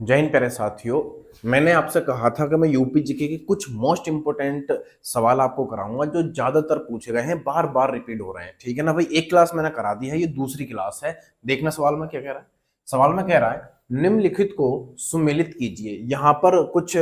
जय हिंद प्यारे साथियों। मैंने आपसे कहा था कि मैं यूपी जीके के कुछ मोस्ट इंपोर्टेंट सवाल आपको कराऊंगा जो ज्यादातर पूछे गए हैं, बार बार रिपीट हो रहे हैं। ठीक है ना भाई, एक क्लास मैंने करा दी है, ये दूसरी क्लास है। देखना सवाल में क्या कह रहा है। सवाल में कह रहा है निम्नलिखित को सुमेलित कीजिए। यहाँ पर कुछ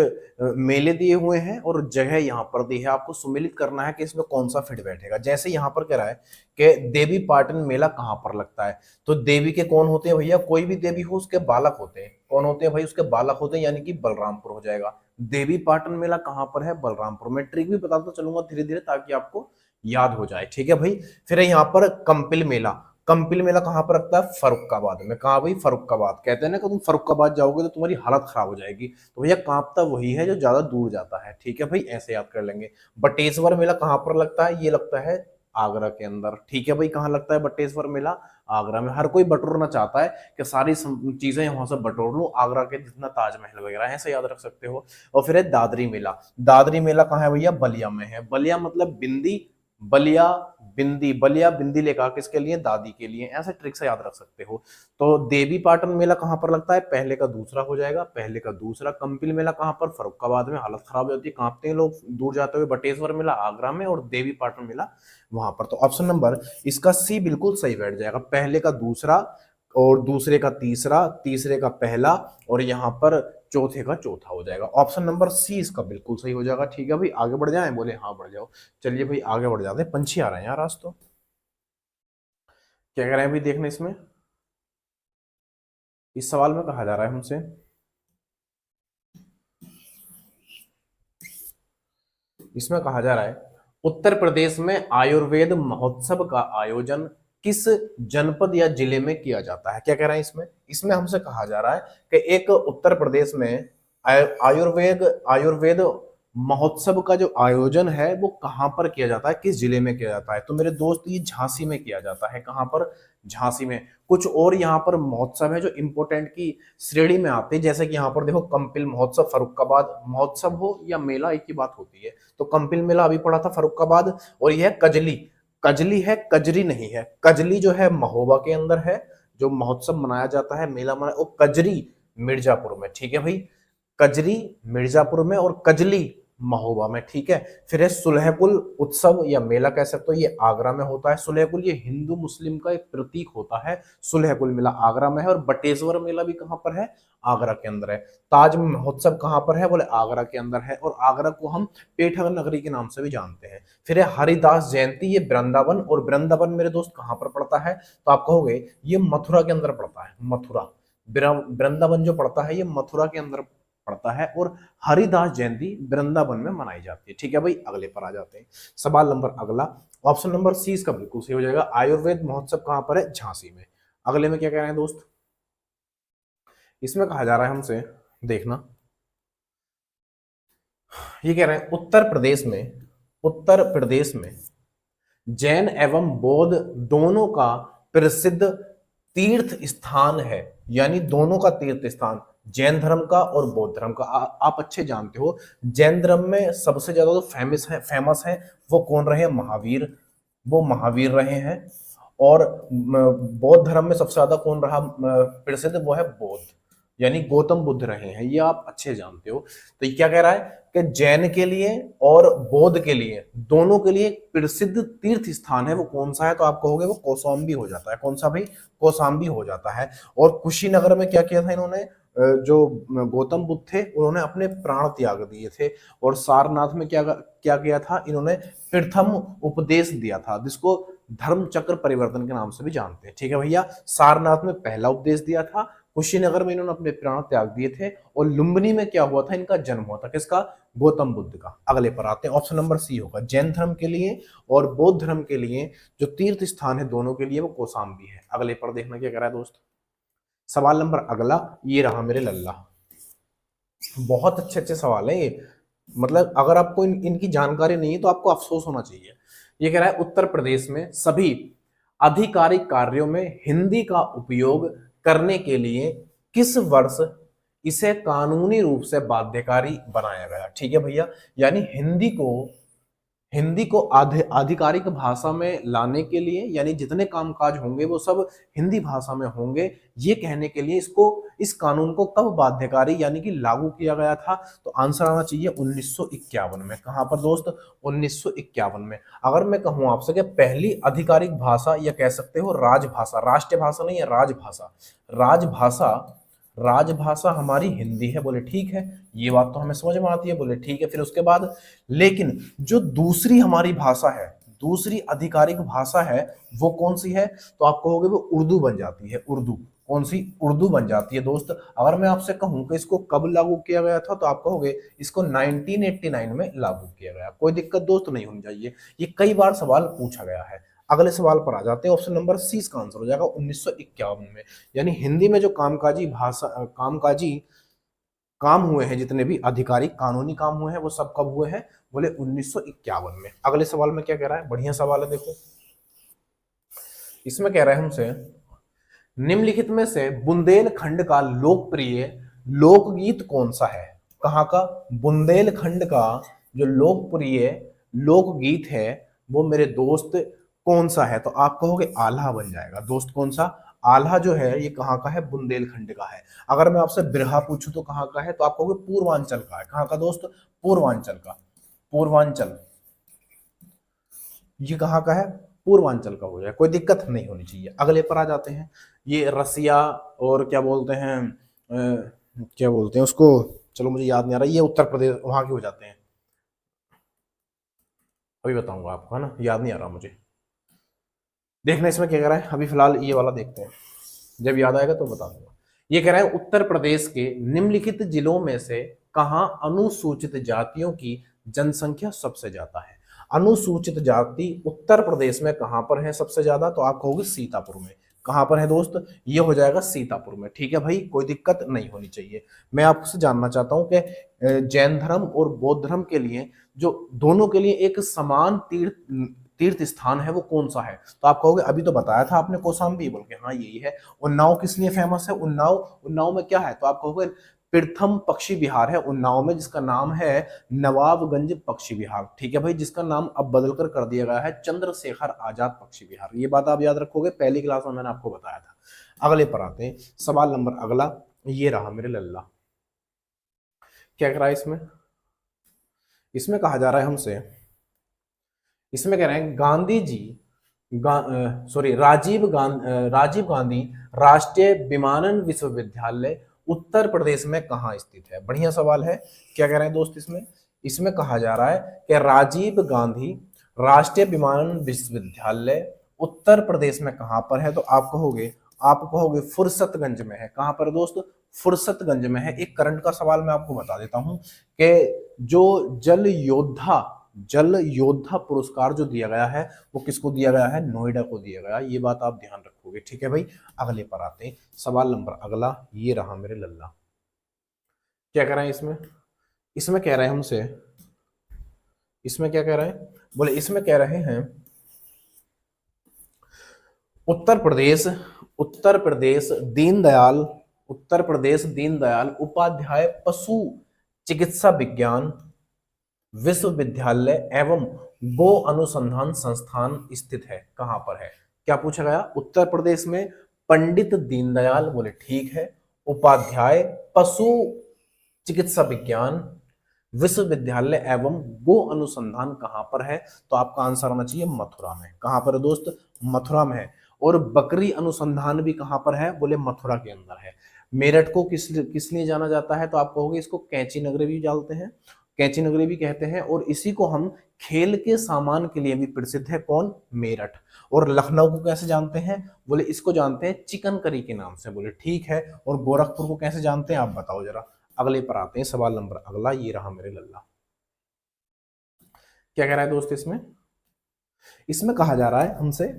मेले दिए हुए हैं और जगह यहाँ पर दी है, आपको सुमेलित करना है कि इसमें कौन सा फिट बैठेगा। जैसे यहाँ पर कह रहा है कि देवी पाटन मेला कहाँ पर लगता है, तो देवी के कौन होते हैं भैया, कोई भी देवी हो उसके बालक होते हैं। कौन होते हैं भाई, उसके बालक होते हैं, यानी कि बलरामपुर हो जाएगा। देवी पाटन मेला कहां पर है, बलरामपुर में। ट्रिक भी बताता चलूंगा धीरे धीरे ताकि आपको याद हो जाए। ठीक है भाई। फिर है यहाँ पर कंपिल मेला। कंपिल मेला कहां पर लगता है, फर्रुखाबाद में। कहा भाई, फर्रुखाबाद। कहते हैं ना कि तुम फर्रुखाबाद जाओगे तो तुम्हारी हालत खराब हो जाएगी, तो भैया कांपता वही है जो ज्यादा दूर जाता है। ठीक है भाई, ऐसे याद कर लेंगे। बटेश्वर मेला कहां पर लगता है, ये लगता है आगरा के अंदर। ठीक है भाई, कहाँ लगता है बटेश्वर मेला, आगरा में। हर कोई बटोरना चाहता है कि सारी चीजें वहां से बटोर लूं, आगरा के जितना ताजमहल वगैरह है, ऐसे याद रख सकते हो। और फिर है दादरी मेला। दादरी मेला कहाँ है भैया, बलिया में है। बलिया मतलब बिंदी, बलिया बिंदी, बलिया बिंदी लेखा किसके लिए, दादी के लिए। ऐसे ट्रिक से याद रख सकते हो। तो देवी पाटन मेला कहाँ पर लगता है, पहले का दूसरा हो जाएगा, पहले का दूसरा। कंपिल मेला कहाँ पर, फर्रुखाबाद में। हालत खराब हो जाती है, कांपते हैं लोग दूर जाते हुए। बटेश्वर मेला आगरा में, और देवी पाटन मेला वहां पर। तो ऑप्शन नंबर इसका सी बिल्कुल सही बैठ जाएगा। पहले का दूसरा, और दूसरे का तीसरा, तीसरे का पहला, और यहाँ पर चौथे का चौथा हो जाएगा। ऑप्शन नंबर सी इसका बिल्कुल सही हो जाएगा। ठीक है भाई, आगे बढ़ जाएं, बोले हाँ बढ़ जाओ। चलिए भाई आगे बढ़ जाते हैं। पंछी आ रहे हैं यार आज तो। क्या कह रहे हैं भाई, देखना इसमें। इस सवाल में कहा जा रहा है हमसे, इसमें कहा जा रहा है उत्तर प्रदेश में आयुर्वेद महोत्सव का आयोजन किस जनपद या जिले में किया जाता है। क्या कह रहे हैं इसमें। इसमें हमसे कहा जा रहा है कि एक उत्तर प्रदेश में आयुर्वेद आयुर्वेद महोत्सव का जो आयोजन है वो कहां पर किया जाता है, किस जिले में किया जाता है। तो मेरे दोस्त ये झांसी में किया जाता है। कहां पर, झांसी में। कुछ और यहाँ पर महोत्सव है जो इंपोर्टेंट की श्रेणी में आते हैं, जैसे कि यहाँ पर देखो कंपिल महोत्सव फर्रुखाबाद। महोत्सव हो या मेला एक ही बात होती है। तो कंपिल मेला अभी पड़ा था फर्रुखाबाद। और यह है कजली। कजली है, कजरी नहीं है। कजली जो है महोबा के अंदर है, जो महोत्सव मनाया जाता है, मेला मनाया, वो कजरी मिर्जापुर में। ठीक है भाई, कजरी मिर्जापुर में और कजली महोबा में। ठीक है। फिर है सुलहकुल उत्सव या मेला कह सकते हो, ये आगरा में होता है। सुलहकुल ये हिंदू मुस्लिम का एक प्रतीक होता है। सुलहकुल मेला आगरा में है। और बटेश्वर मेला भी कहां पर है, आगरा के अंदर है। ताज महोत्सव कहां पर है, बोले आगरा के अंदर है। और आगरा को हम पेठा नगरी के नाम से भी जानते हैं। फिर है हरिदास जयंती, ये वृंदावन। और वृंदावन मेरे दोस्त कहां पर पड़ता है, तो आप कहोगे ये मथुरा के अंदर पड़ता है। मथुरा, वृंदावन जो पड़ता है ये मथुरा के अंदर पड़ता है। और हरिदास जयंती वृंदावन में मनाई जाती है। ठीक है भाई, अगले पर आ जाते हैं। सवाल नंबर अगला, ऑप्शन नंबर सी इसका बिल्कुल सही हो जाएगा। आयुर्वेद महोत्सव कहां पर है, झांसी में। अगले में क्या कह रहे हैं दोस्त, इसमें कहा जा रहा है हमसे, देखना। ये कह रहे हैं उत्तर प्रदेश में जैन एवं बौद्ध दोनों का प्रसिद्ध तीर्थ स्थान है। यानी दोनों का तीर्थ स्थान, जैन धर्म का और बौद्ध धर्म का। आप अच्छे जानते हो जैन धर्म में सबसे ज्यादा जो फेमस है वो कौन रहे, महावीर। वो महावीर रहे हैं। और बौद्ध धर्म में सबसे ज्यादा कौन रहा प्रसिद्ध, वो है बौद्ध, यानी गौतम बुद्ध रहे हैं। ये आप अच्छे जानते हो। तो ये क्या कह रहा है कि जैन के लिए और बौद्ध के लिए, दोनों के लिए प्रसिद्ध तीर्थ स्थान है, वो कौन सा है, तो आप कहोगे वो कौशाम्बी हो जाता है। कौन सा भाई, कौशाम्बी हो जाता है। और कुशीनगर में क्या किया था इन्होंने, जो गौतम बुद्ध थे उन्होंने अपने प्राण त्याग दिए थे। और सारनाथ में क्या क्या किया था इन्होंने, प्रथम उपदेश दिया था, जिसको धर्म चक्र परिवर्तन के नाम से भी जानते हैं। ठीक है भैया, सारनाथ में पहला उपदेश दिया था, कुशीनगर में इन्होंने अपने प्राण त्याग दिए थे, और लुम्बिनी में क्या हुआ था, इनका जन्म हुआ था। किसका, गौतम बुद्ध का। अगले पर आते हैं, ऑप्शन नंबर सी होगा। जैन धर्म के लिए और बौद्ध धर्म के लिए जो तीर्थ स्थान है दोनों के लिए, वो कौशाम्बी है। अगले पर देखना क्या कह रहा है दोस्त। सवाल नंबर अगला ये रहा मेरे लल्ला। बहुत अच्छे अच्छे सवाल है ये। मतलब अगर आपको इनकी जानकारी नहीं है तो आपको अफसोस होना चाहिए। ये कह रहा है उत्तर प्रदेश में सभी आधिकारिक कार्यों में हिंदी का उपयोग करने के लिए किस वर्ष इसे कानूनी रूप से बाध्यकारी बनाया गया। ठीक है भैया, यानी हिंदी को आधिकारिक भाषा में लाने के लिए, यानी जितने कामकाज होंगे वो सब हिंदी भाषा में होंगे, ये कहने के लिए इसको इस कानून को कब बाध्यकारी यानी कि लागू किया गया था? तो आंसर आना चाहिए 1951 में। कहां पर दोस्त? 1951 में। अगर मैं कहूं आपसे कि पहली आधिकारिक भाषा या कह सकते हो राजभाषा, राष्ट्रीय भाषा नहीं है, राजभाषा, राजभाषा, राजभाषा हमारी हिंदी है, बोले ठीक है, ये बात तो हमें समझ में आती है, बोले ठीक है। फिर उसके बाद लेकिन जो दूसरी हमारी भाषा है, दूसरी आधिकारिक भाषा है, वो कौन सी है? तो आप कहोगे वो उर्दू बन जाती है, उर्दू। कौन सी? उर्दू बन जाती है दोस्त। अगर मैं आपसे कहूं कि इसको कब लागू किया गया था, तो आप कहोगे इसको 1989 में लागू किया गया। कोई दिक्कत दोस्त नहीं होनी चाहिए, ये कई बार सवाल पूछा गया है। अगले सवाल पर आ जाते हैं। ऑप्शन नंबर सी इसका आंसर हो जाएगा 1951 में। यानी हिंदी में जो कामकाजी भाषा, कामकाजी काम हुए हैं, जितने भी आधिकारिक कानूनी काम हुए हैं, वो सब कब हुए हैं? बोले 1951 में। अगले सवाल में क्या कह रहा है? बढ़िया सवाल है, देखो। इसमें कह रहा है हमसे, निम्नलिखित में से बुंदेलखंड का लोकप्रिय लोकगीत कौन सा है? कहाँ का? बुंदेलखंड का जो लोकप्रिय लोकगीत है वो मेरे दोस्त कौन सा है? तो आप कहोगे आल्हा बन जाएगा दोस्त। कौन सा? आल्हा जो है ये कहाँ का है? बुंदेलखंड का है। अगर मैं आपसे बिरहा पूछूं तो कहाँ का है? तो आप कहोगे पूर्वांचल का है। कहाँ का दोस्त? पूर्वांचल का। पूर्वांचल, ये कहाँ का है? पूर्वांचल का हो जाए, कोई दिक्कत नहीं होनी चाहिए। अगले पर आ जाते हैं। ये रसिया और क्या बोलते हैं, क्या बोलते हैं उसको, चलो मुझे याद नहीं आ रहा, ये उत्तर प्रदेश वहां के हो जाते हैं। अभी बताऊंगा आपको, है ना, याद नहीं आ रहा मुझे। देखना इसमें क्या कह रहा है, अभी फिलहाल ये वाला देखते हैं, जब याद आएगा तो बता दूंगा। ये कह रहा है उत्तर प्रदेश के निम्नलिखित जिलों में से कहां अनुसूचित जातियों की जनसंख्या सबसे ज्यादा है? अनुसूचित जाति उत्तर प्रदेश में कहां पर है सबसे ज्यादा? तो आप कहोगे सीतापुर में। कहां पर है दोस्त? ये हो जाएगा सीतापुर में। ठीक है भाई, कोई दिक्कत नहीं होनी चाहिए। मैं आपसे जानना चाहता हूं कि जैन धर्म और बौद्ध धर्म के लिए, जो दोनों के लिए एक समान तीर्थ तीर्थ स्थान है, वो कौन सा है? तो आप कहोगे अभी तो बताया था आपने कौशाम्बी, बोल के हाँ यही है। उन्नाव किस लिए फेमस है? उन्नाव, उन्नाव में क्या है? तो आप कहोगे प्रथम पक्षी विहार है उन्नाव में, जिसका नाम है नवाबगंज पक्षी विहार। ठीक है भाई, जिसका नाम अब बदलकर कर दिया गया है चंद्रशेखर आजाद पक्षी विहार। ये बात आप याद रखोगे, पहली क्लास में मैंने आपको बताया था। अगले पर आते हैं, सवाल नंबर अगला ये रहा मेरे लल्ला। क्या कह रहा है इसमें? इसमें कहा जा रहा है हमसे, इसमें कह रहे हैं गांधी जी राजीव गांधी राष्ट्रीय विमानन विश्वविद्यालय उत्तर प्रदेश में कहाँ स्थित है? बढ़िया सवाल है। क्या कह रहे हैं दोस्त इसमें? इसमें कहा जा रहा है कि राजीव गांधी राष्ट्रीय विमानन विश्वविद्यालय उत्तर प्रदेश में कहां पर है? तो आप कहोगे फुर्सतगंज में है। कहां पर दोस्त? फुर्सतगंज में है। एक करंट का सवाल मैं आपको बता देता हूं कि जो जल योद्धा पुरस्कार जो दिया गया है वो किसको दिया गया है? नोएडा को दिया गया। ये बात आप ध्यान रखोगे। ठीक है भाई, अगले पर आते हैं। सवाल नंबर अगला ये रहा मेरे लल्ला। क्या कह रहे हैं इसमें? इसमें कह रहे हैं हमसे, इसमें क्या कह रहे हैं? बोले इसमें कह रहे हैं उत्तर प्रदेश उत्तर प्रदेश दीनदयाल उत्तर प्रदेश दीनदयाल उपाध्याय पशु चिकित्सा विज्ञान विश्वविद्यालय एवं गो अनुसंधान संस्थान स्थित है। कहां पर है? क्या पूछा गया? उत्तर प्रदेश में पंडित दीनदयाल, बोले ठीक है, उपाध्याय पशु चिकित्सा विज्ञान विश्वविद्यालय एवं गो अनुसंधान कहां पर है? तो आपका आंसर आना चाहिए मथुरा में। कहां पर है दोस्त? मथुरा में है। और बकरी अनुसंधान भी कहां पर है? बोले मथुरा के अंदर है। मेरठ को किस लिए जाना जाता है? तो आप कहोगे इसको कैंची नगरी भी जानते हैं, कैंची नगरी भी कहते हैं। और इसी को हम खेल के सामान के लिए भी प्रसिद्ध है। कौन? मेरठ। और लखनऊ को कैसे जानते हैं? बोले इसको जानते हैं चिकन करी के नाम से। बोले ठीक है। और गोरखपुर को कैसे जानते हैं आप बताओ जरा। अगले पर आते हैं, सवाल नंबर अगला ये रहा मेरे लल्ला। क्या कह रहा है दोस्त इसमें? इसमें कहा जा रहा है हमसे,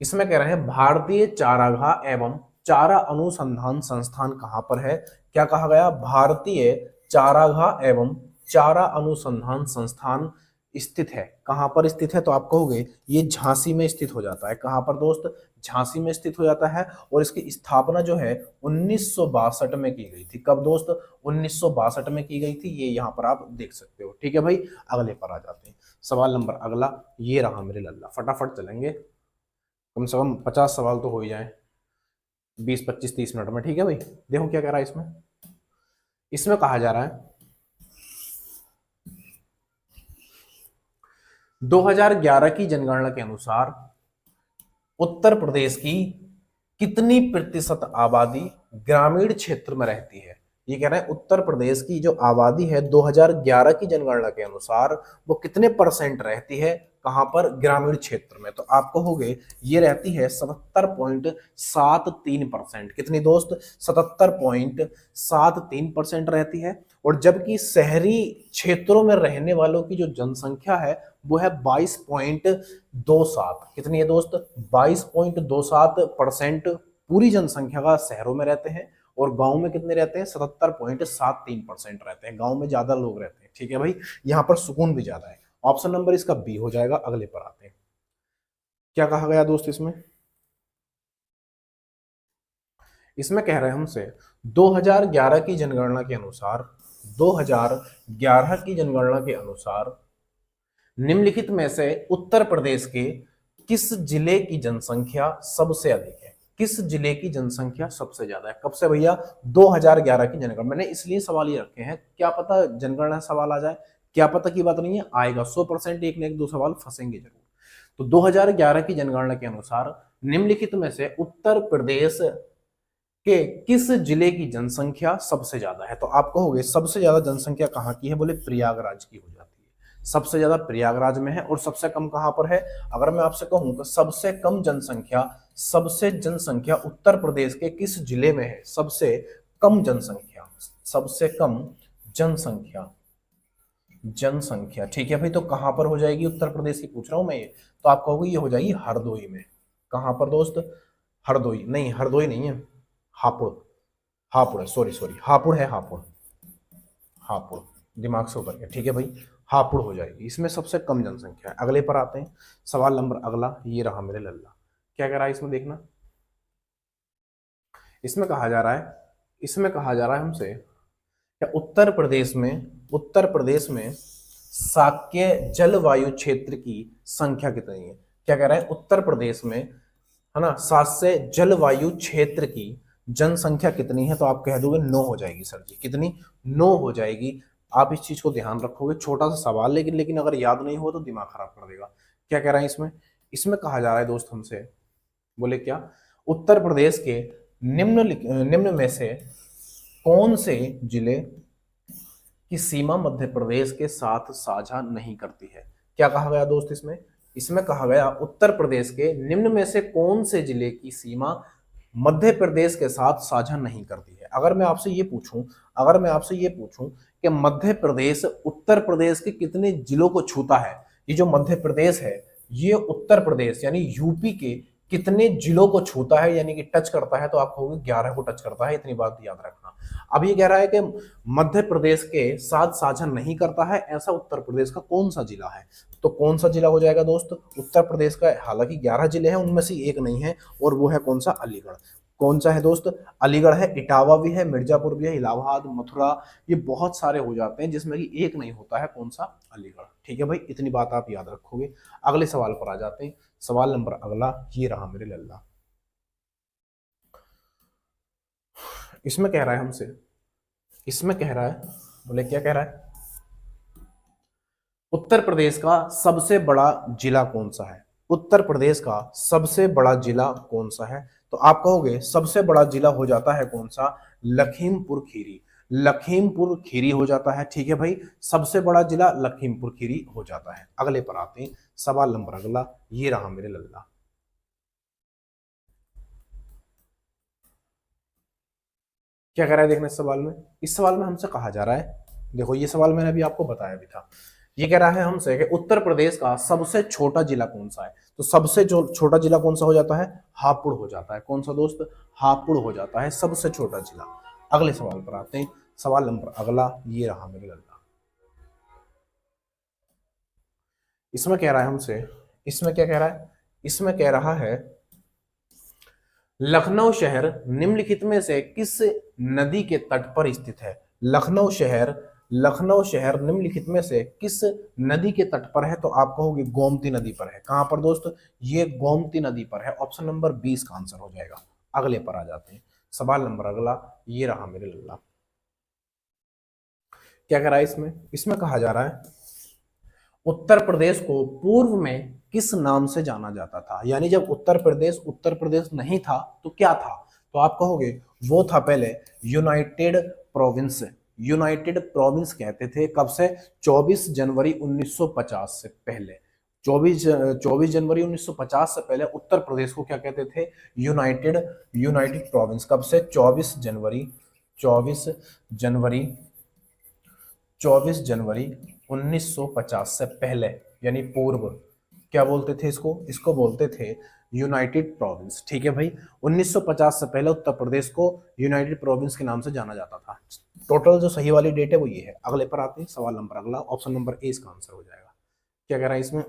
इसमें कह रहे हैं भारतीय चारागाह एवं चारा अनुसंधान संस्थान कहां पर है? क्या कहा गया? भारतीय चारागाह एवं चारा अनुसंधान संस्थान स्थित है। कहां पर स्थित है? तो आप कहोगे ये झांसी में स्थित हो जाता है। कहां पर दोस्त? झांसी में स्थित हो जाता है। और इसकी स्थापना जो है 1962 में की गई थी। कब दोस्त? 1962 में की गई थी। ये यहाँ पर आप देख सकते हो। ठीक है भाई, अगले पर आ जाते हैं। सवाल नंबर अगला ये रहा मेरे लल्ला। फटाफट चलेंगे, कम से कम 50 सवाल तो हो ही जाए। 20, 25, 30 मिनट में, ठीक है भाई। देखो क्या कह रहा है इसमें। इसमें कहा जा रहा है 2011 की जनगणना के अनुसार उत्तर प्रदेश की कितनी प्रतिशत आबादी ग्रामीण क्षेत्र में रहती है। ये कह रहे हैं उत्तर प्रदेश की जो आबादी है 2011 की जनगणना के अनुसार वो कितने परसेंट रहती है, कहां पर, ग्रामीण क्षेत्र में। तो आप कहोगे ये रहती है 77.73%। कितनी दोस्त, 77.73% रहती है। और जबकि शहरी क्षेत्रों में रहने वालों की जो जनसंख्या है वो है 22.27। कितनी है दोस्त, 22.27% पूरी जनसंख्या का शहरों में रहते हैं। और गांव में कितने रहते हैं, 77.73% रहते हैं। गांव में ज्यादा लोग रहते हैं, ठीक है भाई, यहां पर सुकून भी ज्यादा है। ऑप्शन नंबर इसका बी हो जाएगा। अगले पर आते हैं, क्या कहा गया दोस्त इसमें। इसमें कह रहे हैं हमसे 2011 की जनगणना के अनुसार, 2011 की जनगणना के अनुसार निम्नलिखित में से उत्तर प्रदेश के किस जिले की जनसंख्या सबसे अधिक है। किस जिले की जनसंख्या सबसे ज्यादा है, कब से भैया, 2011 की जनगणना। मैंने इसलिए सवाल ये रखे हैं, क्या पता जनगणना सवाल आ जाए, क्या पता की बात नहीं है, आएगा 100%, एक न एक दो सवाल फंसेंगे जरूर। तो 2011 की जनगणना के अनुसार निम्नलिखित में से उत्तर प्रदेश के किस जिले की जनसंख्या सबसे ज्यादा है। तो आप कहोगे सबसे ज्यादा जनसंख्या कहाँ की है, बोले प्रयागराज की हो जाती है। सबसे ज्यादा प्रयागराज में है। और सबसे कम कहां पर है, अगर मैं आपसे कहूं कि सबसे कम जनसंख्या, सबसे जनसंख्या उत्तर प्रदेश के किस जिले में है, सबसे कम जनसंख्या, सबसे कम जनसंख्या, जनसंख्या, ठीक है भाई। तो कहां पर हो जाएगी, उत्तर प्रदेश की पूछ रहा हूं मैं ये। तो आप कहोगे ये हो जाएगी हरदोई में। कहां पर दोस्त, हरदोई नहीं, हरदोई नहीं है, हापुड़, हापुड़ है, सॉरी सॉरी, हापुड़ है, हापुड़, हापुड़, दिमाग से ऊपर गया, ठीक है भाई, हापुड़ हो जाएगी। इसमें सबसे कम जनसंख्या है। अगले पर आते हैं, सवाल नंबर अगला, ये रहा मेरे लल्ला। क्या कह रहा है इसमें, देखना। इसमें कहा जा रहा है, इसमें कहा जा रहा है हमसे क्या उत्तर प्रदेश में, उत्तर प्रदेश में शाक्य जलवायु क्षेत्र की संख्या कितनी है। क्या कह रहा है, उत्तर प्रदेश में, है ना, शाक्य जलवायु क्षेत्र की जनसंख्या कितनी है। तो आप कह दोगे 9 हो जाएगी सर जी। कितनी, 9 हो जाएगी। आप इस चीज को ध्यान रखोगे, छोटा सा सवाल, लेकिन अगर याद नहीं हो तो दिमाग खराब कर देगा। क्या कह रहा है इसमें, इसमें कहा जा रहा है दोस्त हमसे, बोले क्या, उत्तर प्रदेश के निम्न में से कौन से जिले की सीमा मध्य प्रदेश के साथ साझा नहीं करती है। क्या कहा गया दोस्त इसमें, इसमें कहा गया उत्तर प्रदेश के निम्न में से कौन से जिले की सीमा मध्य प्रदेश के साथ साझा नहीं करती है। अगर मैं आपसे ये पूछूं, अगर मैं आपसे ये पूछूं कि मध्य प्रदेश उत्तर प्रदेश के कितने जिलों को छूता है, ये जो मध्य प्रदेश है ये उत्तर प्रदेश यानी यूपी के कितने जिलों को छूता है, यानी कि टच करता है, तो आप कहोगे 11 को टच करता है। इतनी बात याद रखना। अब ये कह रहा है कि मध्य प्रदेश के साथ साझा नहीं करता है ऐसा उत्तर प्रदेश का कौन सा जिला है। तो कौन सा जिला हो जाएगा दोस्त, उत्तर प्रदेश का हालांकि 11 जिले हैं, उनमें से एक नहीं है, और वो है कौन सा, अलीगढ़। कौन सा है दोस्त, अलीगढ़ है। इटावा भी है, मिर्जापुर भी है, इलाहाबाद, मथुरा, ये बहुत सारे हो जाते हैं जिसमें कि एक नहीं होता है, कौन सा, अलीगढ़। ठीक है भाई, इतनी बात आप याद रखोगे। अगले सवाल पर आ जाते हैं। सवाल नंबर अगला ये रहा मेरे लल्ला। इसमें कह रहा है हमसे, इसमें कह रहा है, बोले क्या कह रहा है, उत्तर प्रदेश का सबसे बड़ा जिला कौन सा है। उत्तर प्रदेश का सबसे बड़ा जिला कौन सा है। तो आप कहोगे सबसे बड़ा जिला हो जाता है कौन सा, लखीमपुर खीरी। लखीमपुर खीरी हो जाता है। ठीक है भाई, सबसे बड़ा जिला लखीमपुर खीरी हो जाता है। अगले पर आते हैं, सवाल नंबर अगला ये रहा मेरे लल्ला। क्या कह रहा है देखने इस सवाल में, इस सवाल में हमसे कहा जा रहा है, देखो ये सवाल मैंने अभी आपको बताया भी था। ये कह रहा है हमसे कि उत्तर प्रदेश का सबसे छोटा जिला कौन सा है। तो सबसे जो छोटा जिला कौन सा हो जाता है, हापुड़ हो जाता है। कौन सा दोस्त, हापुड़ हो जाता है सबसे छोटा जिला। अगले सवाल पर आते हैं, सवाल नंबर अगला ये रहा मेरे लल्ला। इसमें कह रहा है हमसे, इसमें क्या कह रहा है, इसमें कह रहा है लखनऊ शहर निम्नलिखित में से किस नदी के तट पर स्थित है। लखनऊ शहर, लखनऊ शहर निम्नलिखित में से किस नदी के तट पर है। तो आप कहोगे गोमती नदी पर है। कहां पर दोस्त, ये गोमती नदी पर है। ऑप्शन नंबर 20 का आंसर हो जाएगा। अगले पर आ जाते हैं। सवाल नंबर अगला ये रहा मेरे लल्ला। क्या कह रहा है इसमें? इसमें कहा जा रहा है उत्तर प्रदेश को पूर्व में किस नाम से जाना जाता था। यानी जब उत्तर प्रदेश नहीं था तो क्या था? तो आप कहोगे वो था पहले यूनाइटेड प्रोविंस। यूनाइटेड प्रोविंस कहते थे। कब से? 24 जनवरी 1950 से पहले। 24 जनवरी 1950 से पहले उत्तर प्रदेश को क्या कहते थे? United United province. कब से? 24 जनवरी 1950 से पहले, यानी पूर्व। क्या बोलते थे इसको? इसको बोलते थे यूनाइटेड प्रोविंस। ठीक है भाई, 1950 से पहले उत्तर प्रदेश को यूनाइटेड प्रोविंस के नाम से जाना जाता था। टोटल जो सही वाली डेट है वो ये है। अगले पर आते हैं। सवाल नंबर अगला, ऑप्शन नंबर ए इसका आंसर हो जाएगा। क्या कह रहा है इसमें?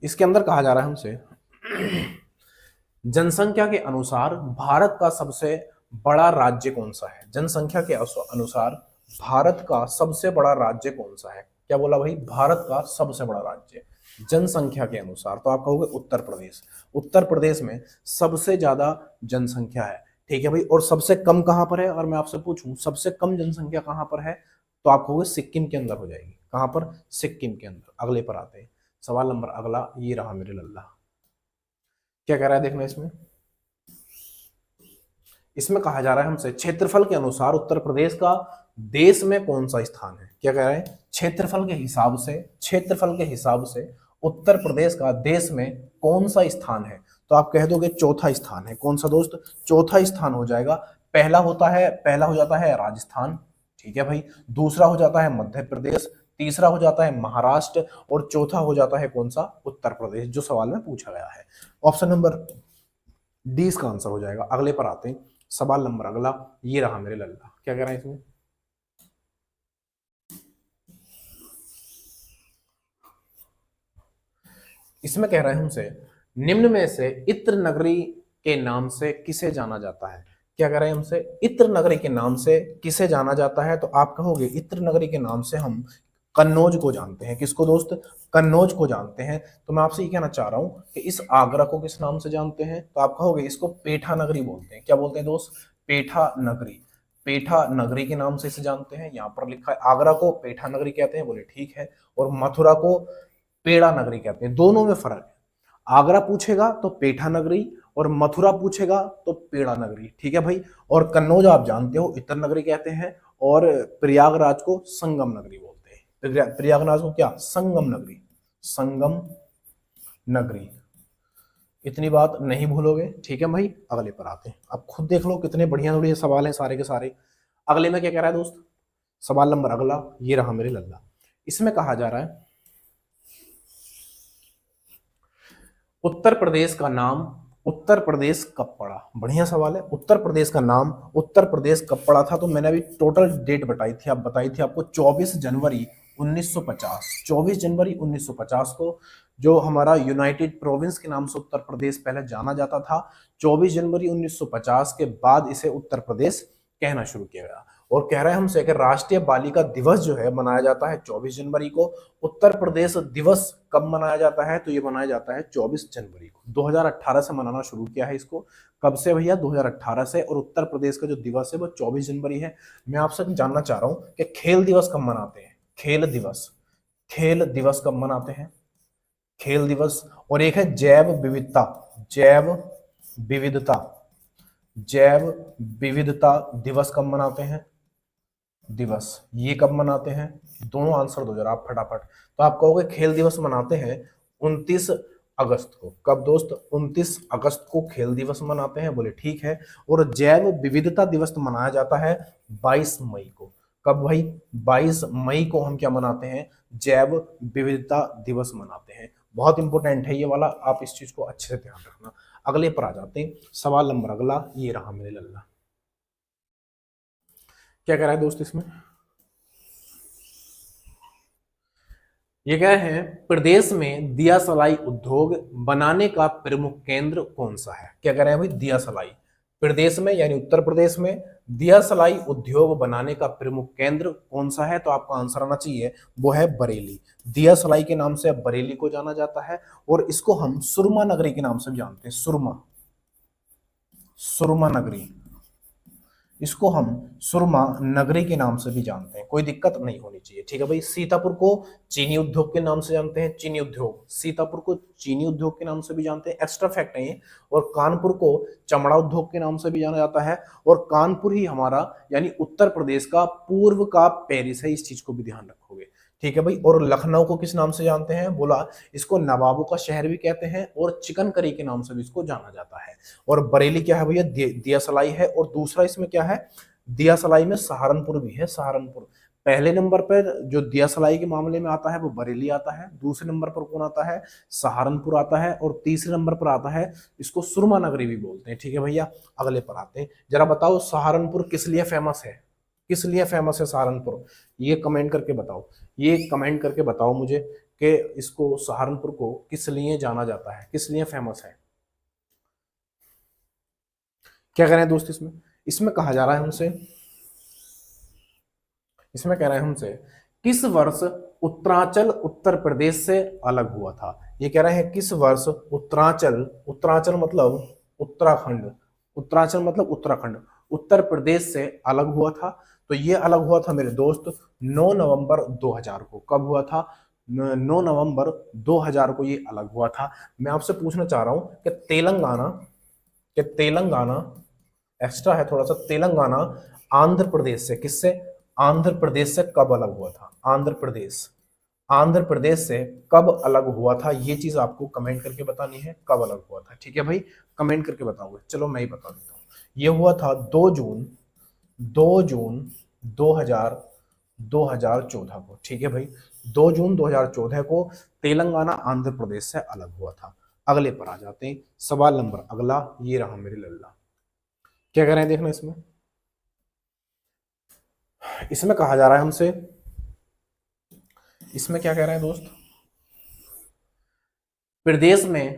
इसके अंदर कहा जा रहा है हमसे जनसंख्या के अनुसार भारत का सबसे बड़ा राज्य कौन सा है? जनसंख्या के अनुसार भारत का सबसे बड़ा राज्य कौन सा है? क्या बोला भाई? भारत का सबसे बड़ा राज्य जनसंख्या के अनुसार। तो आप कहोगे उत्तर प्रदेश। उत्तर प्रदेश में सबसे ज्यादा जनसंख्या है। ठीक है भाई, और सबसे कम कहां पर है? अगर मैं आपसे पूछूं सबसे कम जनसंख्या कहां पर है, तो आप कहोगे सिक्किम के अंदर हो जाएगी। कहां पर? सिक्किम के अंदर। अगले पर आते हैं। सवाल नंबर अगला ये रहा मेरे लल्ला। क्या कह रहा है देखना इसमें? इसमें कहा जा रहा है हमसे क्षेत्रफल के अनुसार उत्तर प्रदेश का देश में कौन सा स्थान है? क्या कह रहा है? क्षेत्रफल के हिसाब से उत्तर प्रदेश का देश में कौन सा स्थान है? तो आप कह दोगे चौथा स्थान है। कौन सा दोस्त? चौथा स्थान हो जाएगा। पहला हो जाता है राजस्थान। ठीक है भाई, दूसरा हो जाता है मध्य प्रदेश, तीसरा हो जाता है महाराष्ट्र, और चौथा हो जाता है कौन सा? उत्तर प्रदेश, जो सवाल में पूछा गया है। ऑप्शन नंबर डी इसका आंसर हो जाएगा। अगले पर आते हैं। सवाल नंबर अगला ये रहा मेरे लल्ला। क्या कह रहा है इसमें? इसमें कह रहा है हमसे निम्न में से इत्र नगरी के नाम से किसे जाना जाता है? क्या कह रहे हैं हमसे? इत्र नगरी के नाम से किसे जाना जाता है? तो आप कहोगे इत्र नगरी के नाम से हम कन्नौज को जानते हैं। किसको दोस्त? कन्नौज को जानते हैं। तो मैं आपसे ये कहना चाह रहा हूं कि इस आगरा को किस नाम से जानते हैं? तो आप कहोगे इसको पेठा नगरी बोलते हैं। क्या बोलते हैं दोस्त? पेठा नगरी। पेठा नगरी के नाम से इसे जानते हैं। यहाँ पर लिखा है आगरा को पेठा नगरी कहते हैं। बोले ठीक है। और मथुरा को पेड़ा नगरी कहते हैं। दोनों में फर्क है। आगरा पूछेगा तो पेठा नगरी, और मथुरा पूछेगा तो पेड़ा नगरी। ठीक है भाई। और कन्नौज आप जानते हो इतर नगरी कहते हैं, और प्रयागराज को संगम नगरी बोलते हैं। प्रयागराज को क्या? संगम नगरी। संगम नगरी। इतनी बात नहीं भूलोगे। ठीक है भाई। अगले पर आते हैं। अब खुद देख लो कितने बढ़िया बढ़िया सवाल हैं सारे के सारे। अगले में क्या कह रहा है दोस्त? सवाल नंबर अगला ये रहा मेरे लल्ला। इसमें कहा जा रहा है उत्तर प्रदेश का नाम उत्तर प्रदेश कब पड़ा? बढ़िया सवाल है। उत्तर प्रदेश का नाम उत्तर प्रदेश कब पड़ा था? तो मैंने अभी टोटल डेट बताई थी आपको 24 जनवरी 1950। 24 जनवरी 1950 को जो हमारा यूनाइटेड प्रोविंस के नाम से उत्तर प्रदेश पहले जाना जाता था, 24 जनवरी 1950 के बाद इसे उत्तर प्रदेश कहना शुरू किया गया। और कह रहे हैं हमसे कि राष्ट्रीय बालिका दिवस जो है मनाया जाता है 24 जनवरी को। उत्तर प्रदेश दिवस कब मनाया जाता है? तो ये मनाया जाता है 24 जनवरी को। 2018 से मनाना शुरू किया है इसको। कब से भैया? 2018 से। और उत्तर प्रदेश का जो दिवस है वो 24 जनवरी है। मैं आपसे जानना चाह रहा हूं कि खेल दिवस कब मनाते हैं? खेल दिवस कब मनाते हैं? खेल दिवस। और एक है जैव विविधता दिवस कब मनाते हैं? ये कब मनाते हैं? दोनों आंसर दो जरा आप फटाफट। तो आप कहोगे खेल दिवस मनाते हैं 29 अगस्त को। कब दोस्त? 29 अगस्त को खेल दिवस मनाते हैं। बोले ठीक है। और जैव विविधता दिवस मनाया जाता है 22 मई को। कब भाई? 22 मई को हम क्या मनाते हैं? जैव विविधता दिवस मनाते हैं। बहुत इंपॉर्टेंट है ये वाला, आप इस चीज को अच्छे से ध्यान रखना। अगले पर आ जाते हैं। सवाल नंबर अगला ये रहा मेरे लल्ला। क्या कह रहा है दोस्त इसमें? ये क्या है? प्रदेश में दिया सलाई उद्योग बनाने का प्रमुख केंद्र कौन सा है? क्या कह रहे हैं भाई? दिया सलाई। प्रदेश में यानी उत्तर प्रदेश में दिया सलाई उद्योग बनाने का प्रमुख केंद्र कौन सा है? तो आपका आंसर आना चाहिए वो है बरेली। दिया सलाई के नाम से बरेली को जाना जाता है और इसको हम सुरमा नगरी के नाम से भी जानते हैं। सुरमा, सुरमा नगरी, इसको हम सुरमा नगरी के नाम से भी जानते हैं। कोई दिक्कत नहीं होनी चाहिए, ठीक है भाई। सीतापुर को चीनी उद्योग के नाम से जानते हैं, चीनी उद्योग, सीतापुर को चीनी उद्योग के नाम से भी जानते हैं, एक्स्ट्रा फैक्ट है ये। और कानपुर को चमड़ा उद्योग के नाम से भी जाना जाता है। और कानपुर ही हमारा यानी उत्तर प्रदेश का पूर्व का पेरिस है, इस चीज को भी ध्यान रखोगे, ठीक है भाई। और लखनऊ को किस नाम से जानते हैं? बोला इसको नवाबों का शहर भी कहते हैं और चिकन करी के नाम से भी इसको जाना जाता है। और बरेली क्या है भैया? दिया सलाई है। और दूसरा इसमें क्या है? दिया सलाई में सहारनपुर भी है, सहारनपुर। पहले नंबर पर जो दिया सलाई के मामले में आता है वो बरेली आता है, दूसरे नंबर पर कौन आता है? सहारनपुर आता है, और तीसरे नंबर पर आता है, इसको सुरमा नगरी भी बोलते हैं, ठीक है भैया। अगले पर आते हैं, जरा बताओ सहारनपुर किस लिए फेमस है? किस लिए फेमस है सहारनपुर? ये कमेंट करके बताओ, ये कमेंट करके बताओ मुझे कि इसको सहारनपुर को किस लिए जाना जाता है, किस लिए फेमस है। क्या कह रहे हैं दोस्त? इसमें इसमें कहा जा रहा है हमसे, इसमें कह रहे हैं हमसे किस वर्ष उत्तरांचल उत्तर प्रदेश से अलग हुआ था? ये कह रहे हैं किस वर्ष उत्तरांचल, उत्तरांचल मतलब उत्तराखंड, उत्तरांचल मतलब उत्तराखंड, उत्तर प्रदेश से अलग हुआ था। तो ये अलग हुआ था मेरे दोस्त 9 नवंबर 2000 को। कब हुआ था? 9 नवंबर 2000 को ये अलग हुआ था। मैं आपसे पूछना चाह रहा हूं कि तेलंगाना, कि तेलंगाना एक्स्ट्रा है थोड़ा सा, तेलंगाना आंध्र प्रदेश से, किससे? आंध्र प्रदेश से कब अलग हुआ था? आंध्र प्रदेश, आंध्र प्रदेश से कब अलग हुआ था? ये चीज आपको कमेंट करके बतानी है, कब अलग हुआ था, ठीक है भाई। कमेंट करके बताओगे, चलो मैं ही बता देता हूँ। ये हुआ था 2 जून, 2 जून 2000 2014 को, ठीक है भाई। 2 जून 2014 को तेलंगाना आंध्र प्रदेश से अलग हुआ था। अगले पर आ जाते हैं, सवाल नंबर अगला, ये रहा मेरे लल्ला। क्या कह रहे हैं देखना इसमें, इसमें कहा जा रहा है हमसे, इसमें क्या कह रहे हैं दोस्त? प्रदेश में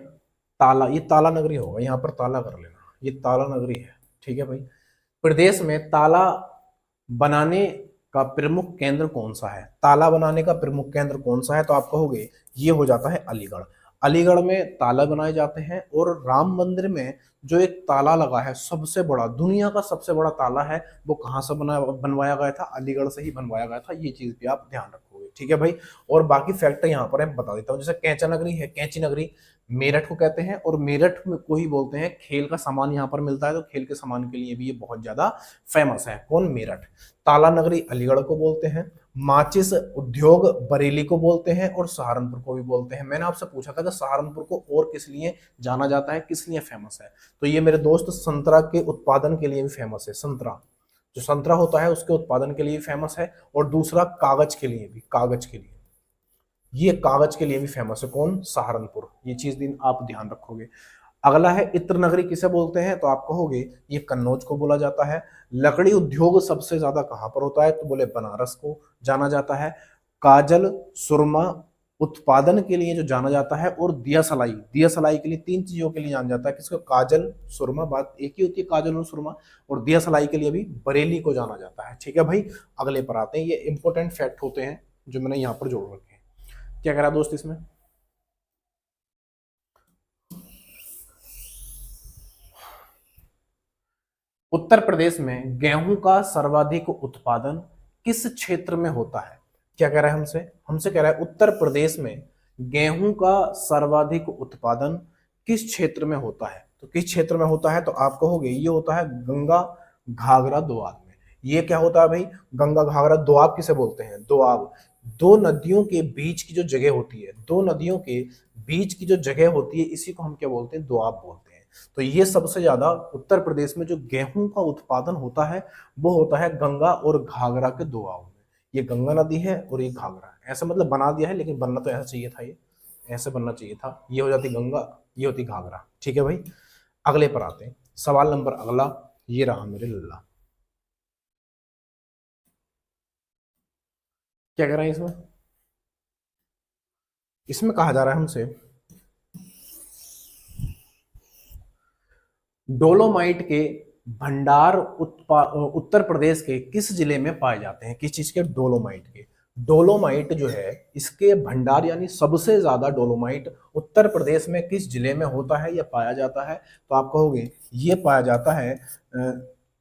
ताला, ये ताला नगरी होगा, यहां पर ताला कर लेना, ये ताला नगरी है, ठीक है भाई। प्रदेश में ताला बनाने का प्रमुख केंद्र कौन सा है? ताला बनाने का प्रमुख केंद्र कौन सा है? तो आप कहोगे ये हो जाता है अलीगढ़। अलीगढ़ में ताला बनाए जाते हैं। और राम मंदिर में जो एक ताला लगा है, सबसे बड़ा, दुनिया का सबसे बड़ा ताला है, वो कहाँ से बनवाया गया था? अलीगढ़ से ही बनवाया गया था। ये चीज भी आप ध्यान रखोगे, ठीक है भाई। और बाकी फैक्टर यहाँ पर मैं बता देता हूँ। जैसे कैंचा नगरी है, कैंची नगरी मेरठ को कहते हैं, और मेरठ में को ही बोलते हैं, खेल का सामान यहाँ पर मिलता है, तो खेल के सामान के लिए भी ये बहुत ज्यादा फेमस है। कौन? मेरठ। ताला नगरी अलीगढ़ को बोलते हैं, माचिस उद्योग बरेली को बोलते हैं, और सहारनपुर को भी बोलते हैं। मैंने आपसे पूछा था कि सहारनपुर को और किस लिए जाना जाता है, किस लिए फेमस है? तो ये मेरे दोस्त संतरा के उत्पादन के लिए भी फेमस है। संतरा, जो संतरा होता है उसके उत्पादन के लिए फेमस है। और दूसरा कागज के लिए भी, कागज के लिए, ये कागज के लिए भी फेमस है। कौन? सहारनपुर। ये चीज दिन आप ध्यान रखोगे। अगला है इत्र नगरी किसे बोलते हैं? तो आप कहोगे ये कन्नौज को बोला जाता है। लकड़ी उद्योग सबसे ज्यादा कहां पर होता है? तो बोले बनारस को जाना जाता है। काजल सुरमा उत्पादन के लिए जो जाना जाता है, और दिया सलाई, दिया सलाई के लिए 3 चीजों के लिए जाना जाता है। किसको? काजल सुरमा, बात एक ही होती है काजल और सुरमा। और दिया सलाई के लिए भी बरेली को जाना जाता है, ठीक है भाई। अगले पर आते हैं, ये इंपॉर्टेंट फैक्ट होते हैं जो मैंने यहाँ पर जोड़ रखे हैं। क्या करा दोस्त इसमें? उत्तर प्रदेश में गेहूं का सर्वाधिक उत्पादन किस क्षेत्र में होता है? क्या कह रहा है हमसे? हमसे कह रहा है उत्तर प्रदेश में गेहूं का सर्वाधिक उत्पादन किस क्षेत्र में होता है? तो किस क्षेत्र में होता है? तो आप कहोगे ये होता है गंगा घाघरा दोआब में। ये क्या होता है भाई? गंगा घाघरा दोआब किसे बोलते हैं? दोआब। दो नदियों के बीच की जो जगह होती है, दो नदियों के बीच की जो जगह होती है, इसी को हम क्या बोलते हैं? दोआब बोलते हैं। तो ये सबसे ज्यादा उत्तर प्रदेश में जो गेहूं का उत्पादन होता है वो होता है गंगा और घाघरा के दोआब में। ये गंगा नदी है और ये घाघरा है। ऐसा मतलब बना दिया है, लेकिन बनना तो ऐसा चाहिए था, ये ऐसे बनना चाहिए था। ये हो जाती गंगा, ये होती घाघरा, ठीक है भाई। अगले पर आते हैं, सवाल नंबर अगला, ये रहा मेरे लल्ला। क्या कह रहे हैं इसमें? इसमें कहा जा रहा है हमसे डोलोमाइट के भंडार उत्तर प्रदेश के किस जिले में पाए जाते हैं? किस चीज के? डोलोमाइट के। डोलोमाइट जो है इसके भंडार यानी सबसे ज्यादा डोलोमाइट उत्तर प्रदेश में किस जिले में होता है या पाया जाता है? तो आप कहोगे ये पाया जाता है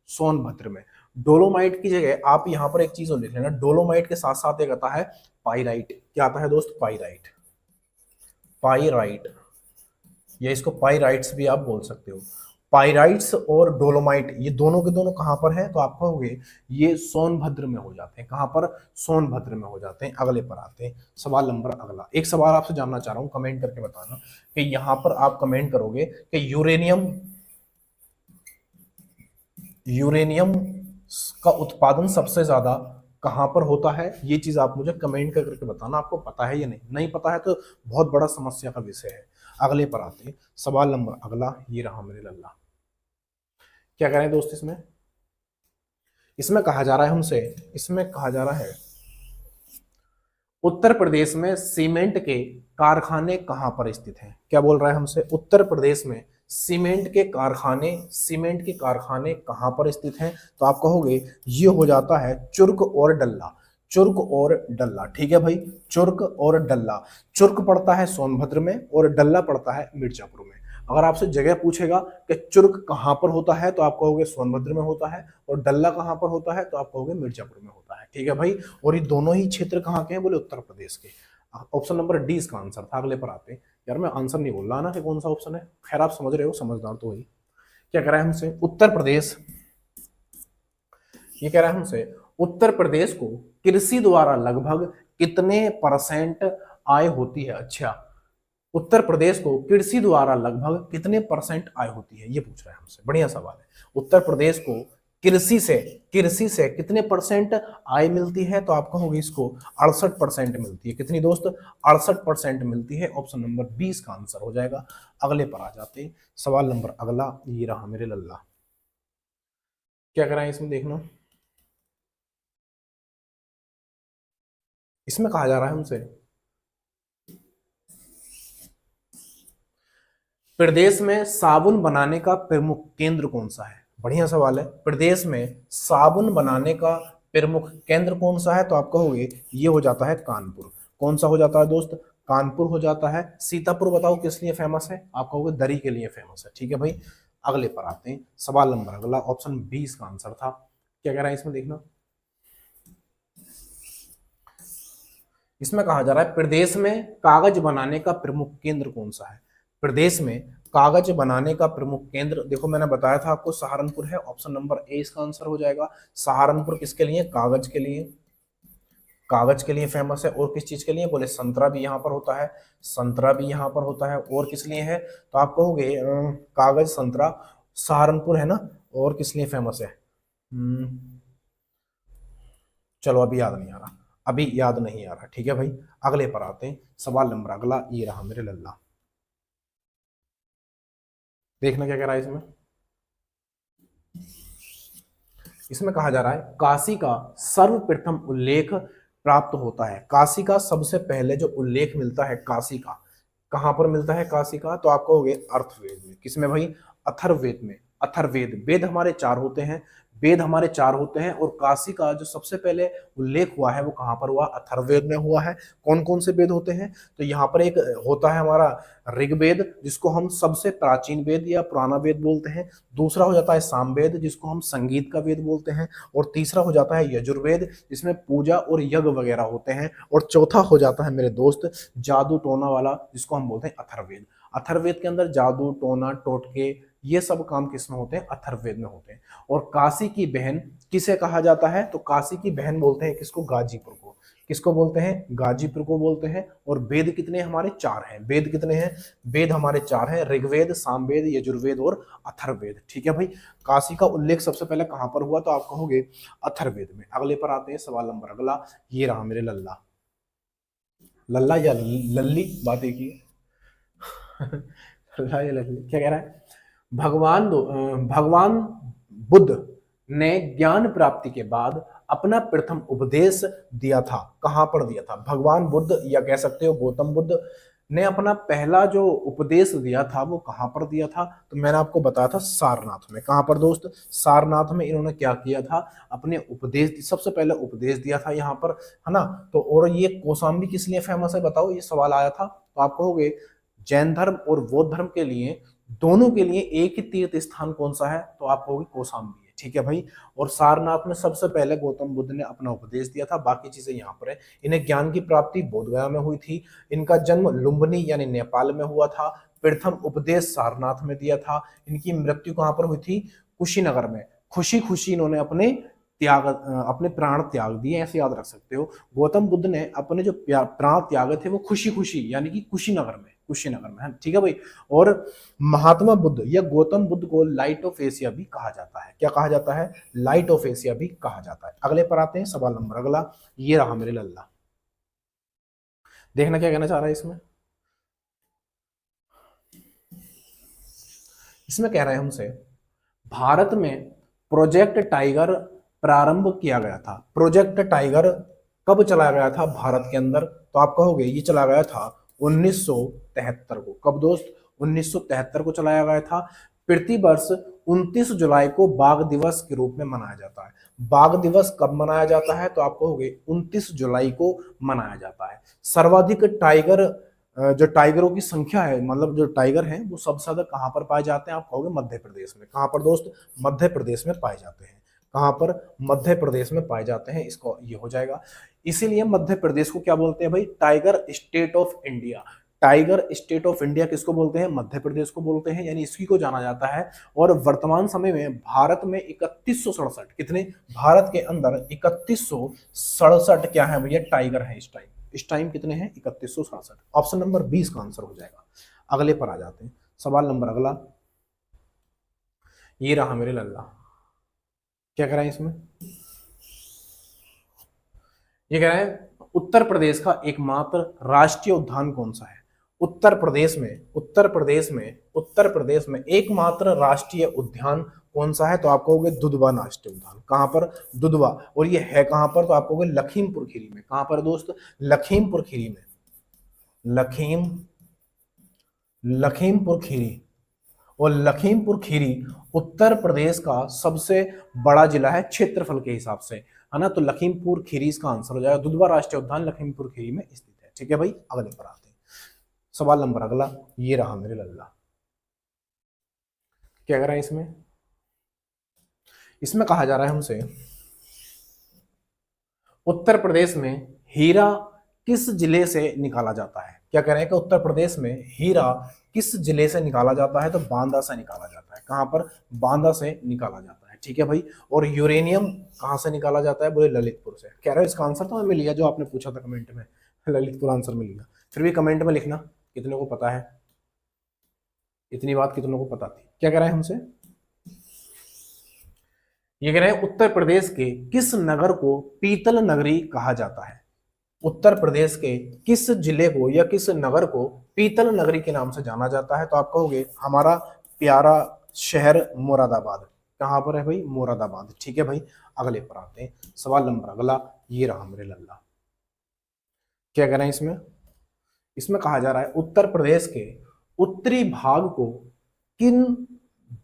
सोनभद्र में। डोलोमाइट की जगह आप यहाँ पर एक चीज और लिख लेना, डोलोमाइट के साथ साथ एक आता है पाइराइट। क्या आता है दोस्त? पाइराइट। पाइराइट, या इसको पाइराइट्स भी आप बोल सकते हो। पाइराइट्स और डोलोमाइट ये दोनों के दोनों कहां पर हैं? तो आप कहोगे ये सोनभद्र में हो जाते हैं। कहां पर? सोनभद्र में हो जाते हैं। अगले पर आते हैं, सवाल नंबर अगला। एक सवाल आपसे जानना चाह रहा हूं, कमेंट करके बताना कि यहां पर आप कमेंट करोगे कि यूरेनियम का उत्पादन सबसे ज्यादा कहां पर होता है? ये चीज आप मुझे कमेंट करके बताना, आपको पता है या नहीं। नहीं पता है तो बहुत बड़ा समस्या का विषय है। अगले पर आते हैं, सवाल नंबर अगला। ये रहा मेरे लल्ला। क्या कह रहे हैं दोस्त? इसमें कहा जा रहा है हमसे, इसमें कहा जा रहा है उत्तर प्रदेश में सीमेंट के कारखाने कहां पर स्थित हैं? क्या बोल रहा है हमसे? उत्तर प्रदेश में सीमेंट के कारखाने कहां पर स्थित हैं? तो आप कहोगे ये हो जाता है चुर्क और डल्ला। चुर्क और डल्ला, ठीक है भाई। चुर्क और डल्ला, चुर्क पड़ता है सोनभद्र में और डल्ला पड़ता है मिर्जापुर में। अगर आपसे जगह पूछेगा कि चुर्क कहां पर होता है तो आप कहोगे सोनभद्र में होता है, और डल्ला कहां पर होता है तो आप कहोगे मिर्जापुर में होता है, ठीक है भाई। और ये दोनों ही क्षेत्र कहां के हैं? बोले उत्तर प्रदेश के। ऑप्शन नंबर डी इसका आंसर था। अगले पर आते हैं। यार मैं आंसर नहीं बोल रहा ना कि कौन सा ऑप्शन है, खैर आप समझ रहे हो, समझदार तो वही। क्या कह रहा है हमसे? उत्तर प्रदेश, ये कह रहा है हमसे उत्तर प्रदेश को कृषि द्वारा लगभग कितने परसेंट आय होती है? अच्छा, उत्तर प्रदेश को कृषि द्वारा लगभग कितने परसेंट आय होती है, ये पूछ रहा है हमसे। बढ़िया सवाल है। उत्तर प्रदेश को कृषि से कितने परसेंट आय मिलती है? तो आप कहोगे इसको 68% मिलती है। कितनी दोस्त? 68% मिलती है। ऑप्शन नंबर 20 का आंसर हो जाएगा। अगले पर आ जाते हैं, सवाल नंबर अगला। ये रहा मेरे लल्ला। क्या करा है इसमें? देखना, इसमें कहा जा रहा है हमसे प्रदेश में साबुन बनाने का प्रमुख केंद्र कौन सा है? बढ़िया सवाल है। प्रदेश में साबुन बनाने का प्रमुख केंद्र कौन सा है? तो आप कहोगे ये हो जाता है कानपुर। कौन सा हो जाता है दोस्त? कानपुर हो जाता है। सीतापुर बताओ किस लिए फेमस है? आप कहोगे दरी के लिए फेमस है, ठीक है भाई। अगले पर आते हैं, सवाल नंबर अगला। ऑप्शन 20 का आंसर था। क्या कह रहा है इसमें? देखना, इसमें कहा जा रहा है प्रदेश में कागज बनाने का प्रमुख केंद्र कौन सा है? प्रदेश में कागज बनाने का प्रमुख केंद्र, देखो मैंने बताया था आपको सहारनपुर है। ऑप्शन नंबर ए इसका आंसर हो जाएगा। सहारनपुर किसके लिए? कागज के लिए। कागज के लिए फेमस है। और किस चीज के लिए? बोले संतरा भी यहाँ पर होता है, संतरा भी यहाँ पर होता है। और किस लिए है? तो आप कहोगे कागज, संतरा, सहारनपुर है ना। और किस लिए फेमस है? चलो अभी याद नहीं आ रहा, अभी याद नहीं आ रहा, ठीक है भाई। अगले पर आते हैं, सवाल नंबर अगला। ये रहा मेरे लल्ला। देखना क्या कह रहा है इसमें। इसमें कहा जा रहा है काशी का सर्वप्रथम उल्लेख प्राप्त होता है। काशी का सबसे पहले जो उल्लेख मिलता है काशी का, कहां पर मिलता है काशी का? तो आप कहोगे अर्थवेद में। किसमें भाई? अथर्ववेद में। अथर्ववेद, वेद हमारे 4 होते हैं, वेद हमारे 4 होते हैं, और काशी का जो सबसे पहले उल्लेख हुआ है वो कहां पर हुआ? अथर्ववेद में हुआ है। कौन कौन से वेद होते हैं? तो यहाँ पर एक होता है हमारा ऋग्वेद, जिसको हम सबसे प्राचीन वेद या पुराना वेद बोलते हैं। दूसरा हो जाता है सामवेद, जिसको हम संगीत का वेद बोलते हैं। और तीसरा हो जाता है यजुर्वेद, जिसमें पूजा और यज्ञ वगैरह होते हैं। और चौथा हो जाता है मेरे दोस्त जादू टोना वाला, जिसको हम बोलते हैं अथर्ववेद। अथर्ववेद के अंदर जादू टोना टोटके ये सब काम किसमें होते हैं? अथर्ववेद में होते हैं। और काशी की बहन किसे कहा जाता है? तो काशी की बहन बोलते हैं किसको? गाजीपुर को। किसको बोलते हैं? गाजीपुर को बोलते हैं। और वेद कितने हमारे? 4 हैं। वेद कितने हैं? वेद हमारे 4 हैं, ऋग्वेद, सामवेद, यजुर्वेद और अथर्ववेद, ठीक है भाई। काशी का उल्लेख सबसे पहले कहां पर हुआ? तो आप कहोगे अथर्ववेद में। अगले पर आते हैं, सवाल नंबर अगला। ये रहा मेरे लल्ला। लल्ला या लल्ली, बात एक ही लल्ला या लल्ली। क्या कह रहा है? भगवान बुद्ध ने ज्ञान प्राप्ति के बाद अपना प्रथम उपदेश दिया था। कहां पर दिया था? भगवान बुद्ध, या कह सकते हो गौतम बुद्ध, ने अपना पहला जो उपदेश दिया था वो कहाँ पर दिया था? तो मैंने आपको बताया था सारनाथ में। कहाँ पर दोस्त? सारनाथ में इन्होंने क्या किया था? अपने उपदेश, सबसे पहले उपदेश दिया था यहाँ पर, है ना। तो और ये कौशाम्बी किस लिए फेमस है बताओ, ये सवाल आया था। तो आप कहोगे जैन धर्म और बौद्ध धर्म के लिए, दोनों के लिए एक ही तीर्थ स्थान कौन सा है? तो आप कहोगे कौशाम्बी है, ठीक है भाई। और सारनाथ में सबसे पहले गौतम बुद्ध ने अपना उपदेश दिया था, बाकी चीजें यहाँ पर है। इन्हें ज्ञान की प्राप्ति बोधगया में हुई थी। इनका जन्म लुम्बिनी यानी नेपाल में हुआ था। प्रथम उपदेश सारनाथ में दिया था। इनकी मृत्यु कहाँ पर हुई थी? कुशीनगर में। खुशी खुशी इन्होंने अपने प्राण त्याग दिए, ऐसे याद रख सकते हो। गौतम बुद्ध ने अपने जो प्राण त्यागे थे वो खुशी खुशी यानी कि कुशीनगर में है, ठीक है भाई। और महात्मा बुद्ध या गौतम बुद्ध को लाइट ऑफ एशिया भी कहा जाता है। क्या कहा जाता है? लाइट ऑफ एशिया भी कहा जाता है। अगले पर आते हैं, सवाल नंबर अगला, ये रहा मेरे लल्ला। देखना क्या कहना चाह रहा है इसमें। इसमें कह रहे हैं हमसे, भारत में प्रोजेक्ट टाइगर प्रारंभ किया गया था। प्रोजेक्ट टाइगर कब चलाया गया था भारत के अंदर? तो आप कहोगे ये चला गया था 1973 को। कब दोस्त? 1973 को चलाया गया था। प्रतिवर्ष 29 जुलाई को बाघ दिवस के रूप में मनाया जाता है। बाघ दिवस कब मनाया जाता है? तो आप कहोगे 29 जुलाई को मनाया जाता है। सर्वाधिक टाइगर, जो टाइगरों की संख्या है, मतलब जो टाइगर हैं वो सबसे ज्यादा कहां पर पाए जाते हैं? आप कहोगे मध्य प्रदेश में। कहां पर दोस्त? मध्य प्रदेश में पाए जाते हैं। कहां पर? मध्य प्रदेश में पाए जाते हैं। इसको ये हो जाएगा। इसीलिए मध्य प्रदेश को क्या बोलते हैं भाई? Tiger state of India. Tiger state of India किसको बोलते हैं? मध्य प्रदेश को बोलते हैं, यानी इसी को जाना जाता है। और वर्तमान समय में भारत में 3167, कितने? भारत के अंदर 3167 क्या है भैया? टाइगर है इस टाइम। इस टाइम कितने हैं? 3167। ऑप्शन नंबर 20 का आंसर हो जाएगा। अगले पर आ जाते हैं, सवाल नंबर अगला, ये रहा मेरे लल्ला। क्या कह रहे हैं इसमें? ये कह रहे हैं उत्तर प्रदेश का एकमात्र राष्ट्रीय उद्यान कौन सा है? उत्तर प्रदेश में एकमात्र राष्ट्रीय उद्यान कौन सा है? तो आप कहोगे दुधवा राष्ट्रीय उद्यान। कहां पर? दुधवा। और ये है कहां पर? तो आप कहोगे लखीमपुर खीरी में। कहां पर दोस्त? लखीमपुर खीरी में। लखीमपुर खीरी। और लखीमपुर खीरी उत्तर प्रदेश का सबसे बड़ा जिला है क्षेत्रफल के हिसाब से, है ना। तो लखीमपुर खीरी इसका आंसर हो जाएगा। दुधवा राष्ट्रीय उद्यान लखीमपुर खीरी में स्थित है, ठीक है भाई। अगले पर आते हैं, सवाल नंबर अगला, ये रहा मेरे लल्ला। क्या कह रहा है इसमें? इसमें कहा जा रहा है हमसे, उत्तर प्रदेश में हीरा किस जिले से निकाला जाता है? क्या कह रहे हैं कि उत्तर प्रदेश में हीरा किस जिले से निकाला जाता है? तो बांदा से निकाला जाता है। कहां पर? बांदा से निकाला जाता है, ठीक है भाई। और यूरेनियम कहां से निकाला जाता है? बोले ललितपुर से। कह रहे हो इसका आंसर तो हमें मिल गया, जो आपने पूछा था कमेंट में, ललितपुर आंसर मिल गया। फिर भी कमेंट में लिखना कितने को पता है, इतनी बात कितनों को पता थी। क्या कह रहे हैं हमसे? ये कह रहे हैं उत्तर प्रदेश के किस नगर को पीतल नगरी कहा जाता है? उत्तर प्रदेश के किस जिले को या किस नगर को पीतल नगरी के नाम से जाना जाता है? तो आप कहोगे हमारा प्यारा शहर मुरादाबाद। कहां पर है भाई? मुरादाबाद, ठीक है भाई। अगले पर आते हैं, सवाल नंबर अगला, ये रहा मेरे लल्ला। क्या कह रहे हैं इसमें? इसमें कहा जा रहा है उत्तर प्रदेश के उत्तरी भाग को किन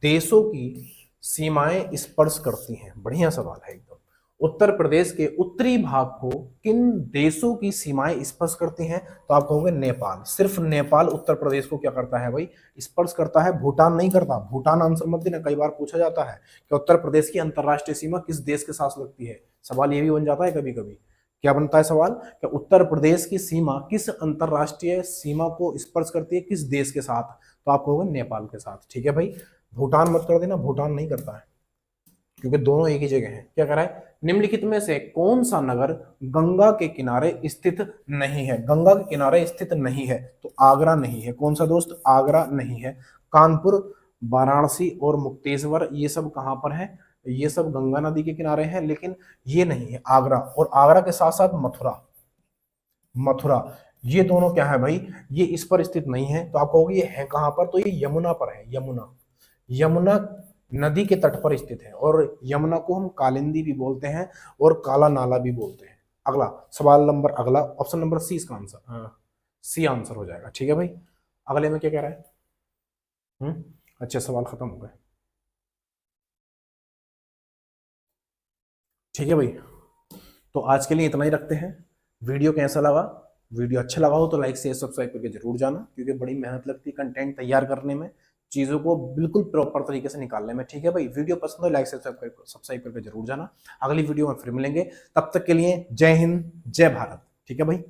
देशों की सीमाएं स्पर्श करती हैं? बढ़िया सवाल है एकदम। उत्तर प्रदेश के उत्तरी भाग को किन देशों की सीमाएं स्पर्श करती हैं? तो आप कहोगे नेपाल। सिर्फ नेपाल उत्तर प्रदेश को क्या करता है भाई? स्पर्श करता है, भूटान नहीं करता। भूटान आंसर मत देना, कई बार पूछा जाता है कि उत्तर प्रदेश की अंतरराष्ट्रीय सीमा किस देश के साथ लगती है। सवाल ये भी बन जाता है कभी कभी। क्या बनता है सवाल कि उत्तर प्रदेश की सीमा किस अंतरराष्ट्रीय सीमा को स्पर्श करती है, किस देश के साथ? तो आप कहोगे नेपाल के साथ, ठीक है भाई। भूटान मत कर देना, भूटान नहीं करता है, क्योंकि दोनों एक ही जगह हैं। क्या कह रहा है? निम्नलिखित में से कौन सा नगर गंगा के किनारे स्थित नहीं है? गंगा के किनारे स्थित नहीं है, तो आगरा नहीं है। कौन सा दोस्त? आगरा नहीं है। कानपुर, वाराणसी और मुक्तेश्वर, ये सब कहां पर है? ये सब गंगा नदी के किनारे हैं, लेकिन ये नहीं है आगरा। और आगरा के साथ साथ मथुरा, ये दोनों क्या है भाई? ये इस पर स्थित नहीं है। तो आप कहोगे ये है कहां पर? तो ये यमुना पर है। यमुना नदी के तट पर स्थित है। और यमुना को हम कालिंदी भी बोलते हैं और काला नाला भी बोलते हैं। अगला सवाल नंबर अगला, ऑप्शन नंबर सी इसका आंसर। सी आंसर हो जाएगा। ठीक है भाई, अगले में क्या कह रहा है? अच्छे सवाल खत्म हो गए। ठीक है भाई, तो आज के लिए इतना ही रखते हैं। वीडियो कैसा लगा? वीडियो अच्छा लगा हो तो लाइक शेयर सब्सक्राइब करके जरूर जाना, क्योंकि बड़ी मेहनत लगती है कंटेंट तैयार करने में, चीज़ों को बिल्कुल प्रॉपर तरीके से निकालने में। ठीक है भाई, वीडियो पसंद हो लाइक सब्सक्राइब करके जरूर जाना। अगली वीडियो में फिर मिलेंगे, तब तक के लिए जय हिंद जय भारत। ठीक है भाई।